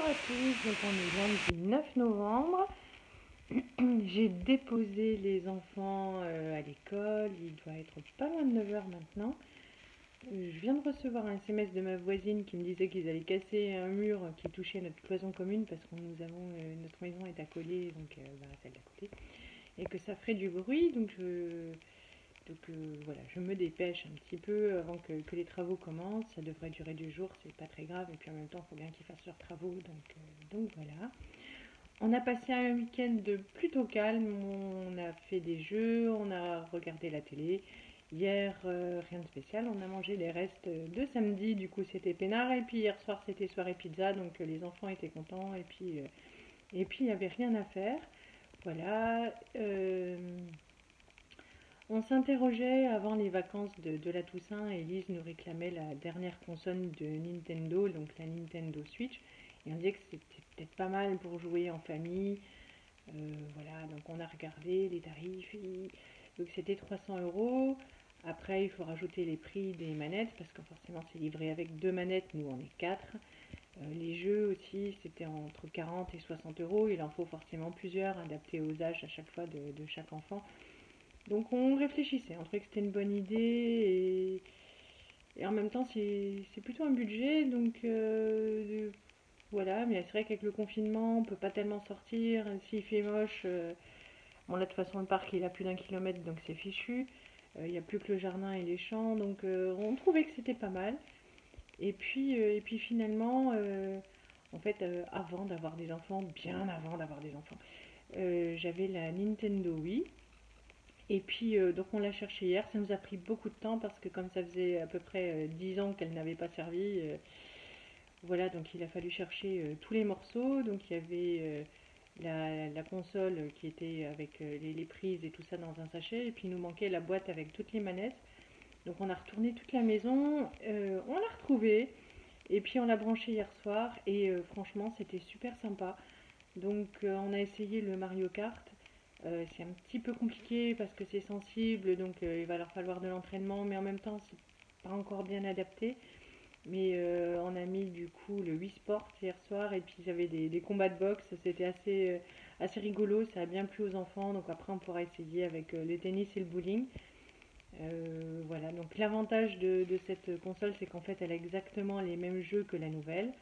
à tous, donc on est lundi 9 novembre. J'ai déposé les enfants à l'école, il doit être pas loin de 9 heures maintenant. Je viens de recevoir un SMS de ma voisine qui me disait qu'ils allaient casser un mur qui touchait notre cloison commune parce que notre maison est accolée, donc celle d'à côté, et que ça ferait du bruit, voilà, je me dépêche un petit peu avant que les travaux commencent. Ça devrait durer 2 jours, c'est pas très grave. Et puis en même temps, il faut bien qu'ils fassent leurs travaux. Donc voilà. On a passé un week-end plutôt calme. On a fait des jeux, on a regardé la télé. Hier, rien de spécial. On a mangé les restes de samedi. Du coup, c'était peinard. Et puis hier soir, c'était soirée pizza. Donc les enfants étaient contents. Et puis il n'y avait rien à faire. Voilà. On s'interrogeait avant les vacances de la Toussaint. Elise nous réclamait la dernière console de Nintendo, donc la Nintendo Switch. Et on disait que c'était peut-être pas mal pour jouer en famille. Voilà, donc on a regardé les tarifs. Donc c'était 300 euros. Après, il faut rajouter les prix des manettes parce que forcément c'est livré avec deux manettes. Nous, on est quatre. Les jeux aussi, c'était entre 40 et 60 euros. Il en faut forcément plusieurs, adaptés aux âges à chaque fois de chaque enfant. Donc on réfléchissait, on trouvait que c'était une bonne idée et en même temps c'est plutôt un budget, voilà, mais c'est vrai qu'avec le confinement on peut pas tellement sortir, s'il fait moche, bon là de toute façon le parc il a plus d'1 kilomètre donc c'est fichu, il n'y a plus que le jardin et les champs, donc on trouvait que c'était pas mal. Et puis finalement, en fait, avant d'avoir des enfants, bien avant d'avoir des enfants, j'avais la Nintendo Wii. Et puis, donc on l'a cherché hier, ça nous a pris beaucoup de temps parce que comme ça faisait à peu près 10 ans qu'elle n'avait pas servi, voilà, donc il a fallu chercher tous les morceaux. Donc il y avait la console qui était avec les prises et tout ça dans un sachet, et puis il nous manquait la boîte avec toutes les manettes. Donc on a retourné toute la maison, on l'a retrouvée, et puis on l'a branché hier soir, et franchement c'était super sympa. Donc on a essayé le Mario Kart. C'est un petit peu compliqué parce que c'est sensible, donc il va leur falloir de l'entraînement, mais en même temps c'est pas encore bien adapté. Mais on a mis du coup le Wii Sport hier soir et puis j'avais des combats de boxe, c'était assez rigolo, ça a bien plu aux enfants, donc après on pourra essayer avec le tennis et le bowling. Voilà, donc l'avantage de cette console c'est qu'en fait elle a exactement les mêmes jeux que la nouvelle.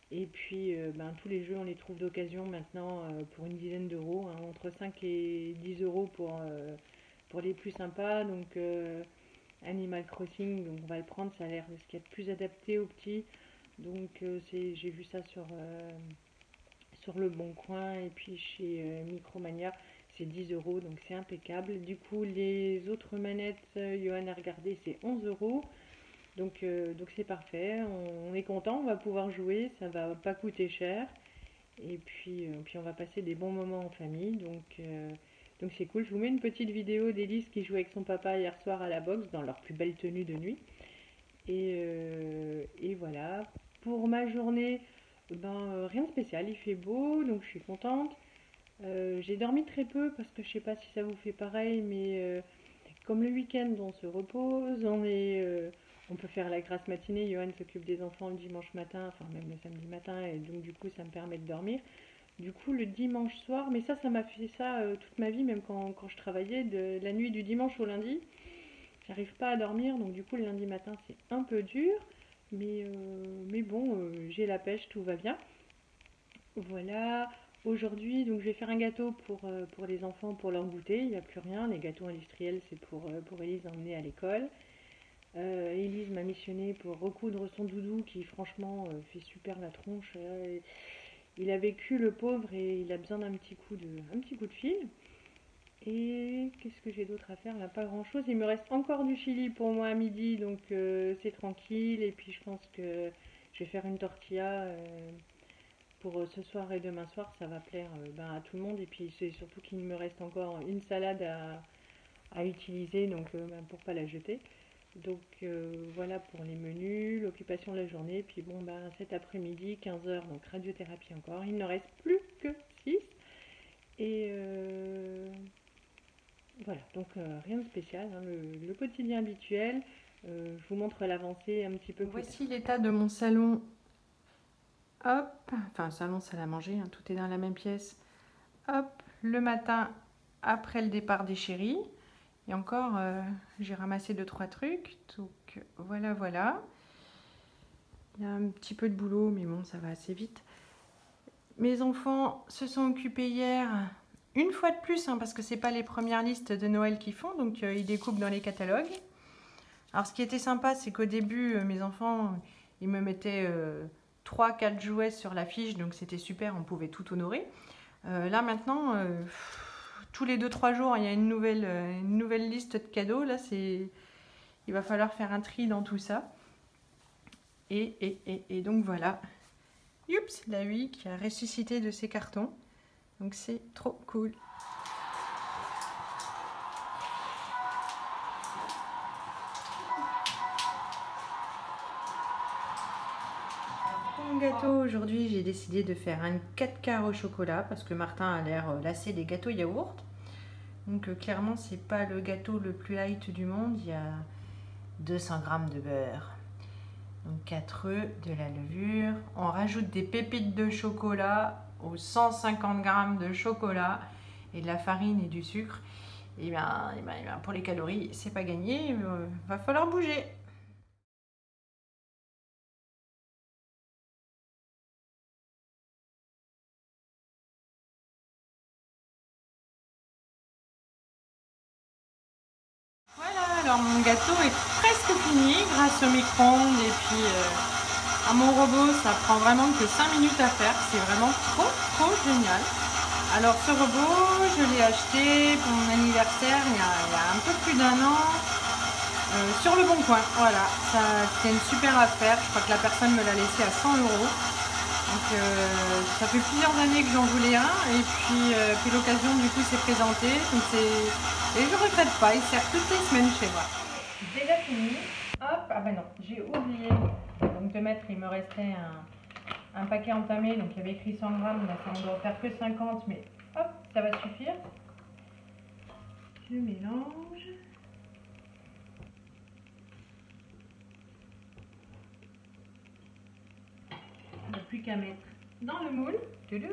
Et puis, tous les jeux, on les trouve d'occasion maintenant pour une dizaine d'euros, hein, entre 5 et 10 euros pour les plus sympas. Donc, Animal Crossing, donc on va le prendre, ça a l'air de ce qu'il y a de plus adapté aux petits. Donc, j'ai vu ça sur Le Bon Coin et puis chez Micromania, c'est 10 euros, donc c'est impeccable. Du coup, les autres manettes, Johan a regardé, c'est 11 euros. Donc c'est parfait, on est content, on va pouvoir jouer, ça va pas coûter cher. Et puis on va passer des bons moments en famille. Donc c'est cool. Je vous mets une petite vidéo d'Élise qui jouait avec son papa hier soir à la boxe dans leur plus belle tenue de nuit. Et voilà. Pour ma journée, rien de spécial, il fait beau, donc je suis contente. J'ai dormi très peu parce que je sais pas si ça vous fait pareil, mais comme le week-end, on se repose, on peut faire la grasse matinée. Johan s'occupe des enfants le dimanche matin, enfin même le samedi matin, et donc du coup, ça me permet de dormir. Du coup, le dimanche soir, mais ça m'a fait ça toute ma vie, même quand je travaillais, de la nuit du dimanche au lundi. J'arrive pas à dormir, donc du coup, le lundi matin, c'est un peu dur. Mais bon, j'ai la pêche, tout va bien. Voilà. Aujourd'hui, donc je vais faire un gâteau pour les enfants, pour leur goûter. Il n'y a plus rien. Les gâteaux industriels, c'est pour Elise emmener à l'école. Elise m'a missionné pour recoudre son doudou qui, franchement, fait super la tronche. Il a vécu, le pauvre, et il a besoin d'un petit coup de fil. Et qu'est-ce que j'ai d'autre à faire là? Pas grand-chose. Il me reste encore du chili pour moi à midi, donc c'est tranquille. Et puis je pense que je vais faire une tortilla. Pour ce soir et demain soir, ça va plaire à tout le monde. Et puis c'est surtout qu'il me reste encore une salade à utiliser, donc pour pas la jeter. Donc voilà pour les menus, l'occupation de la journée. Puis bon, cet après-midi, 15 heures, donc radiothérapie encore. Il ne reste plus que 6. Et voilà, donc rien de spécial, hein, le quotidien habituel. Je vous montre l'avancée un petit peu plus tard. Voici l'état de mon salon hop, enfin salon, salle à manger, hein, tout est dans la même pièce. Hop, le matin après le départ des chéris. Et encore, j'ai ramassé 2-3 trucs. Donc voilà, voilà. Il y a un petit peu de boulot, mais bon, ça va assez vite. Mes enfants se sont occupés hier, une fois de plus, hein, parce que c'est pas les premières listes de Noël qu'ils font, donc ils découpent dans les catalogues. Alors ce qui était sympa, c'est qu'au début, mes enfants, ils me mettaient 3-4 jouets sur la fiche, donc c'était super, on pouvait tout honorer. Là maintenant, tous les 2-3 jours, il y a une nouvelle liste de cadeaux. Là, il va falloir faire un tri dans tout ça. Et donc voilà. Youps, la Huy qui a ressuscité de ses cartons. Donc c'est trop cool. Pour mon gâteau, aujourd'hui, j'ai décidé de faire un 4 quarts au chocolat parce que Martin a l'air lassé des gâteaux yaourt. Donc clairement, c'est pas le gâteau le plus light du monde. Il y a 200 g de beurre. Donc 4 œufs, de la levure. On rajoute des pépites de chocolat aux 150 g de chocolat et de la farine et du sucre. Et bien pour les calories, c'est pas gagné. Va falloir bouger. Voilà, alors mon gâteau est presque fini grâce au micro-ondes et puis à mon robot. Ça prend vraiment que 5 minutes à faire. C'est vraiment trop génial. Alors ce robot, je l'ai acheté pour mon anniversaire il y a un peu plus d'1 an sur le bon coin. Voilà, c'était une super affaire. Je crois que la personne me l'a laissé à 100 €. Donc ça fait plusieurs années que j'en voulais un et puis l'occasion du coup s'est présentée. Et je regrette pas, il sert toutes les semaines chez moi. Déjà fini. Hop, ah ben non, j'ai oublié donc de mettre, il me restait un paquet entamé, donc il y avait écrit 100 g, là ça ne doit faire que 50, mais hop, ça va suffire. Je mélange. Il n'y a plus qu'à mettre dans le moule. Tudum.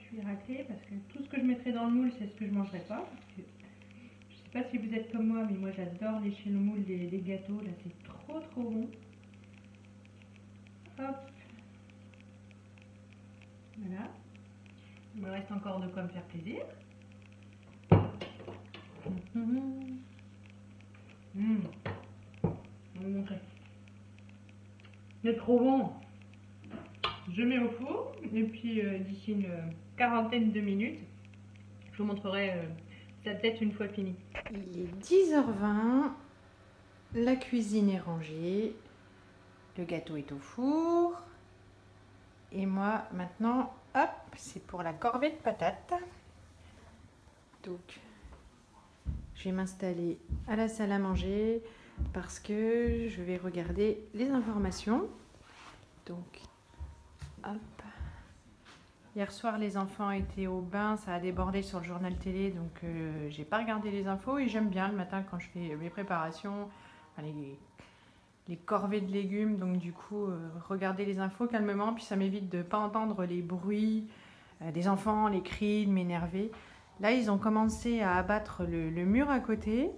Puis racler parce que tout ce que je mettrai dans le moule, c'est ce que je ne mangerai pas. Je ne sais pas si vous êtes comme moi, mais moi j'adore lécher le moule des gâteaux. Là, c'est trop bon. Hop. Voilà. Il me reste encore de quoi me faire plaisir. Je vais vous montrer. C'est trop bon. Je mets au four et puis d'ici une quarantaine de minutes, je vous montrerai sa tête une fois fini. Il est 10h20, la cuisine est rangée, le gâteau est au four et moi maintenant, hop, c'est pour la corvée de patates. Donc, je vais m'installer à la salle à manger parce que je vais regarder les informations. Donc, hop. Hier soir, les enfants étaient au bain, ça a débordé sur le journal télé, donc j'ai pas regardé les infos et j'aime bien le matin quand je fais mes préparations, les corvées de légumes, donc du coup regarder les infos calmement, puis ça m'évite de pas entendre les bruits des enfants, les cris, de m'énerver. Là, ils ont commencé à abattre le mur à côté,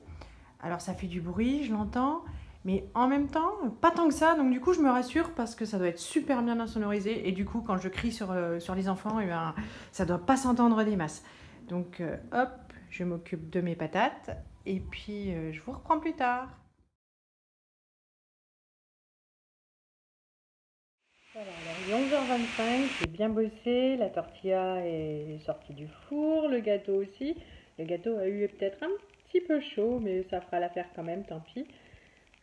alors ça fait du bruit, je l'entends. Mais en même temps, pas tant que ça, donc du coup je me rassure parce que ça doit être super bien insonorisé et du coup quand je crie sur les enfants, ça doit pas s'entendre des masses. Donc hop, je m'occupe de mes patates et puis je vous reprends plus tard. Voilà, alors il est 11h25, j'ai bien bossé, la tortilla est sortie du four, le gâteau aussi. Le gâteau a eu peut-être un petit peu chaud, mais ça fera l'affaire quand même, tant pis.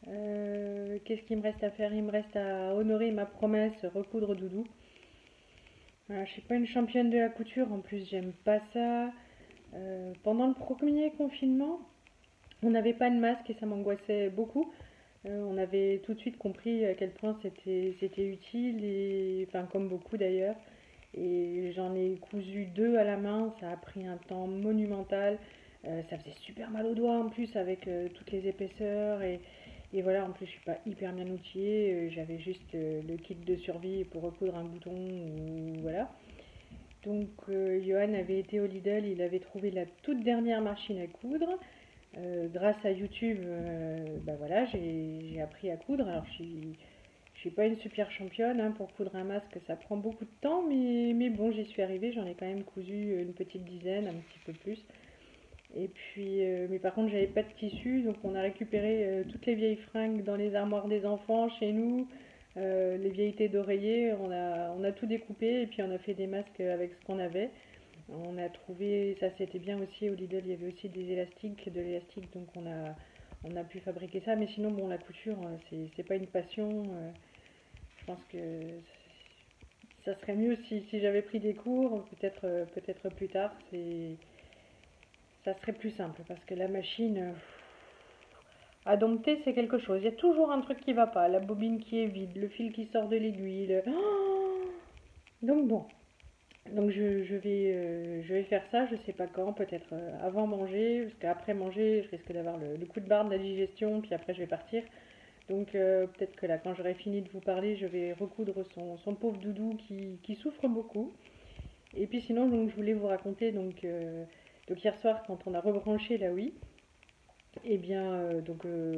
Qu'est-ce qu'il me reste à faire? Il me reste à honorer ma promesse, recoudre Doudou. Voilà, je suis pas une championne de la couture, en plus j'aime pas ça. Pendant le premier confinement, on n'avait pas de masque et ça m'angoissait beaucoup. On avait tout de suite compris à quel point c'était utile, et, enfin comme beaucoup d'ailleurs. Et j'en ai cousu deux à la main, ça a pris un temps monumental. Ça faisait super mal aux doigts en plus avec toutes les épaisseurs. Et voilà, en plus je suis pas hyper bien outillée. J'avais juste le kit de survie pour recoudre un bouton ou voilà. Donc Johan avait été au Lidl, il avait trouvé la toute dernière machine à coudre. Grâce à YouTube, bah voilà, j'ai appris à coudre. Alors je suis pas une super championne hein, pour coudre un masque, ça prend beaucoup de temps, mais bon, j'y suis arrivée, j'en ai quand même cousu une petite dizaine, un petit peu plus. Et puis, mais par contre, j'avais pas de tissu, donc on a récupéré toutes les vieilles fringues dans les armoires des enfants chez nous, les vieilles têtes d'oreiller, on a tout découpé et puis on a fait des masques avec ce qu'on avait. On a trouvé, ça c'était bien aussi, au Lidl, il y avait aussi des élastiques, de l'élastique, donc on a pu fabriquer ça. Mais sinon, bon, la couture, c'est pas une passion. Je pense que ça serait mieux si j'avais pris des cours, peut-être plus tard, ça serait plus simple parce que la machine à dompter c'est quelque chose. Il y a toujours un truc qui va pas, la bobine qui est vide, le fil qui sort de l'aiguille. Oh, donc bon, donc je vais faire ça, je sais pas quand, peut-être avant manger, parce qu'après manger, je risque d'avoir le coup de barre de la digestion, puis après je vais partir. Donc peut-être que là, quand j'aurai fini de vous parler, je vais recoudre son pauvre doudou qui souffre beaucoup. Et puis sinon, donc, je voulais vous raconter, donc hier soir, quand on a rebranché la Wii, eh bien,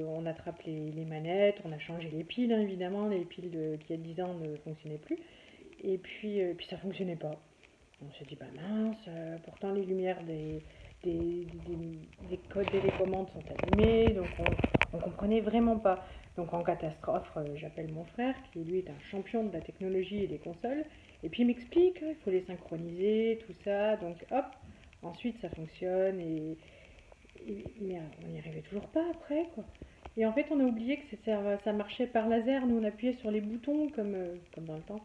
on attrape les manettes, on a changé les piles, hein, évidemment, les piles qui il y a 10 ans ne fonctionnaient plus. Et puis ça fonctionnait pas. On s'est dit, bah mince, pourtant les lumières des codes télécommandes sont allumées, donc on comprenait vraiment pas. Donc en catastrophe, j'appelle mon frère, qui lui est un champion de la technologie et des consoles, et puis il m'explique, il faut les synchroniser, tout ça, donc hop, ensuite ça fonctionne, mais on n'y arrivait toujours pas après, quoi. Et en fait, on a oublié que ça marchait par laser, nous on appuyait sur les boutons comme dans le temps.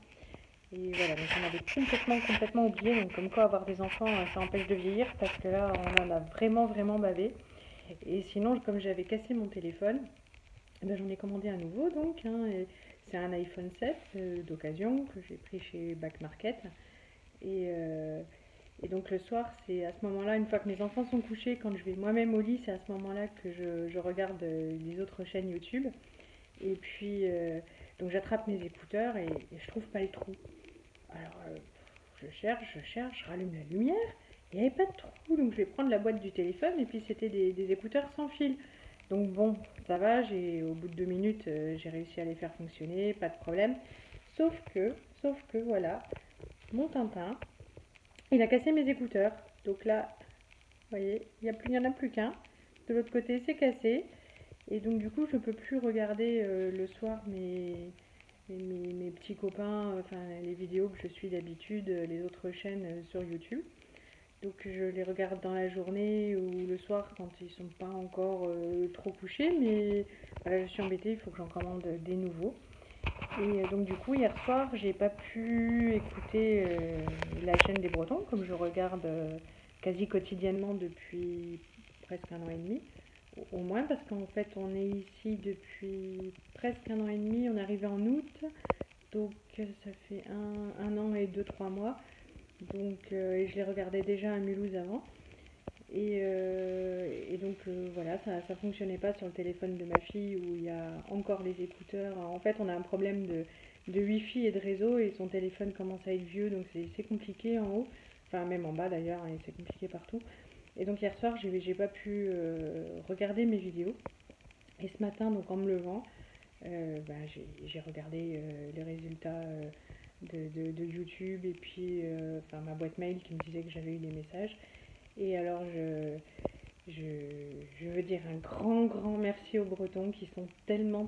Et voilà, donc on avait complètement oublié. Donc comme quoi avoir des enfants, ça empêche de vieillir parce que là, on en a vraiment bavé. Et sinon, comme j'avais cassé mon téléphone, ben, j'en ai commandé un nouveau donc. Hein, et c'est un iPhone 7 d'occasion que j'ai pris chez Back Market. Et, euh, et donc le soir, c'est à ce moment-là, une fois que mes enfants sont couchés, quand je vais moi-même au lit, c'est à ce moment-là que je regarde les autres chaînes YouTube. Et puis, donc j'attrape mes écouteurs et je trouve pas le trou. Alors, je cherche, je rallume la lumière, il n'y avait pas de trou, donc je vais prendre la boîte du téléphone et puis c'était des écouteurs sans fil. Donc bon, ça va, au bout de 2 minutes, j'ai réussi à les faire fonctionner, pas de problème. Sauf que, sauf que voilà, mon Tintin, il a cassé mes écouteurs. Donc là, vous voyez, il y en a plus qu'un. De l'autre côté, c'est cassé. Et donc du coup, je peux plus regarder le soir mes petits copains, enfin les vidéos que je suis d'habitude, les autres chaînes sur YouTube. Donc je les regarde dans la journée ou le soir quand ils sont pas encore trop couchés, mais voilà, je suis embêtée, il faut que j'en commande des nouveaux. Et donc du coup hier soir j'ai pas pu écouter la chaîne des Bretons comme je regarde quasi quotidiennement depuis presque un an et demi. Au moins parce qu'en fait on est ici depuis presque un an et demi, on est arrivé en août, donc ça fait un an et 2-3 mois. Donc et je les regardais déjà à Mulhouse avant. Et donc voilà, ça fonctionnait pas sur le téléphone de ma fille où il y a encore les écouteurs. En fait, on a un problème de Wi-Fi et de réseau et son téléphone commence à être vieux, donc c'est compliqué en haut. Enfin, même en bas d'ailleurs, et c'est compliqué partout. Et donc hier soir, j'ai pas pu regarder mes vidéos. Et ce matin, donc en me levant, j'ai regardé les résultats de YouTube et puis enfin, ma boîte mail qui me disait que j'avais eu des messages. Et alors je, je veux dire un grand merci aux Bretons qui sont tellement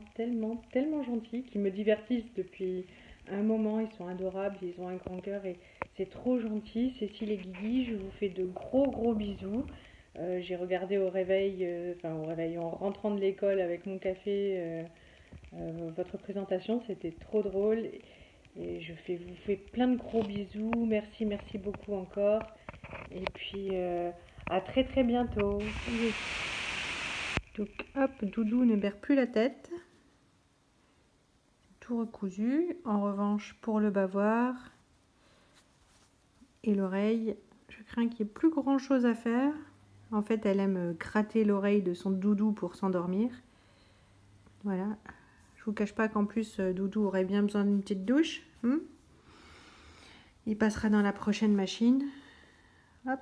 gentils, qui me divertissent depuis un moment, ils sont adorables, ils ont un grand cœur et c'est trop gentil. Cécile et Guigui, je vous fais de gros bisous. J'ai regardé au réveil, en rentrant de l'école avec mon café, votre présentation, c'était trop drôle. Et vous fais plein de gros bisous. Merci, merci beaucoup encore. Et puis à très très bientôt. Oui. Donc hop, Doudou ne perd plus la tête. Tout recousu. En revanche, pour le bavoir et l'oreille, je crains qu'il n'y ait plus grand chose à faire. En fait, elle aime gratter l'oreille de son Doudou pour s'endormir. Voilà. Je vous cache pas qu'en plus, Doudou aurait bien besoin d'une petite douche. Il passera dans la prochaine machine. Hop.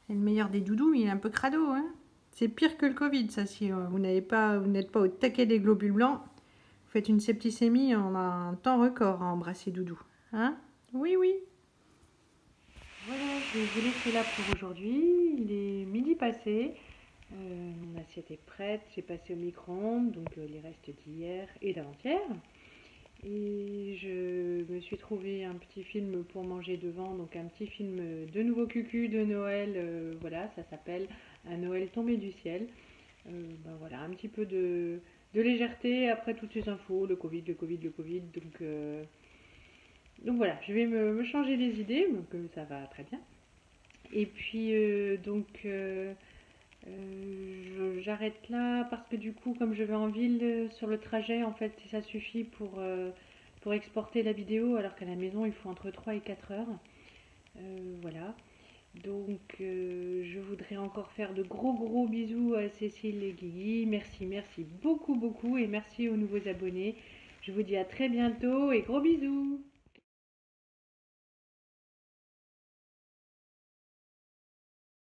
C'est le meilleur des doudous, mais il est un peu crado, hein. C'est pire que le Covid, ça, si vous n'êtes pas au taquet des globules blancs. Vous faites une septicémie en un temps record à embrasser Doudou. Hein? Oui, oui. Voilà, je vais vous laisser là pour aujourd'hui. Il est midi passé. Mon assiette est prête. J'ai passé au micro-ondes, donc les restes d'hier et d'avant-hier. Et je me suis trouvé un petit film pour manger devant, donc un petit film de nouveau cucu de Noël. Voilà, ça s'appelle Un Noël tombé du ciel. Voilà, un petit peu de légèreté après toutes ces infos, le Covid, le Covid, le Covid. Donc voilà, je vais me changer les idées, donc ça va très bien. Et puis j'arrête là parce que du coup, comme je vais en ville sur le trajet, en fait, ça suffit pour exporter la vidéo, alors qu'à la maison, il faut entre 3 et 4 heures. Voilà. Donc, je voudrais encore faire de gros gros bisous à Cécile et Guigui. Merci, merci beaucoup beaucoup et merci aux nouveaux abonnés. Je vous dis à très bientôt et gros bisous.